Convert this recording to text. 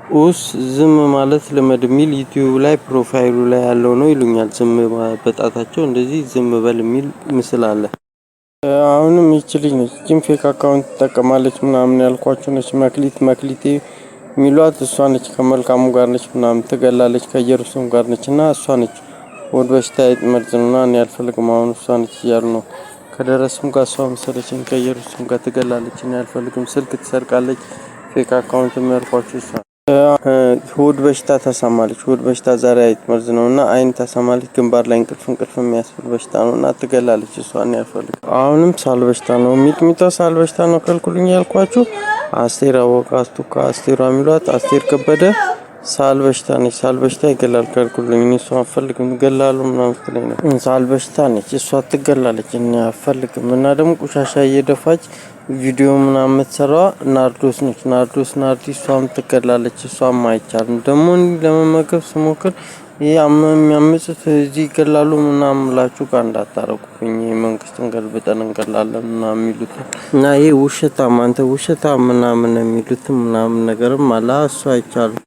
ኡስ ዝም ማለት ልመድ ሚል ዩቲዩብ ላይ ፕሮፋይሉ ላይ ያለው ነው ይሉኛል። ዝም በጣታቸው እንደዚህ ዝም በል ሚል ምስል አለ። አሁንም ይቺ ልጅ ነች ጂም ፌክ አካውንት ተጠቀማለች ምናምን ያልኳችሁ ነች። መክሊቴ ሚሏት እሷ ነች። ከመልካሙ ጋር ነች ምናምን ትገላለች። ከኢየሩሳሌም ጋር ነች እና እሷ ነች። ወድ በሽታ ይጥመርዝ ነውና እኔ አልፈልግም። አሁን እሷ ነች እያሉ ነው። ከደረስም ጋር እሷ መሰለችኝ ከኢየሩሳሌም ጋር ትገላለች። እኔ አልፈልግም። ስልክ ትሰርቃለች። ፌክ አካውንት የሚያልኳችሁ እሷ ሆድ በሽታ ተሰማለች። ሆድ በሽታ ዛሬ አይጥመርዝ ነውና አይን ተሰማለች። ግንባር ላይ እንቅልፍ የሚያስብል በሽታ ነውና ትገላለች። እሷን ያልፈልግ። አሁንም ሳል በሽታ ነው። ሚጥሚጣ ሳል በሽታ ነው ከልኩልኝ ያልኳችሁ አስቴር አወቀ አስቱካ አስቴር አሚሏት አስቴር ከበደ ሳል በሽታ ነች። ሳል በሽታ ይገላል ከልኩልኝ። እኔ እሷ አልፈልግም ገላሉ ምናምን ትለኝ ነው። ሳል በሽታ ነች እሷ ትገላለች። እኔ አልፈልግም። እና ደግሞ ቆሻሻ እየደፋች ቪዲዮ ምናምን የምትሰራው ናርዶስ ነች። ናርዲ እሷም ትገላለች። እሷም አይቻልም። ደግሞ ለመመገብ ስሞክር ይሄ የሚያምጽት እዚህ ይገላሉ ምናምን ብላችሁ ጋር እንዳታረቁብኝ። መንግስትን ገልብጠን እንገላለን ምናምን የሚሉት እና ይሄ ውሸታም አንተ ውሸታም ምናምን የሚሉት ምናምን ነገርም አላ እሱ አይቻልም።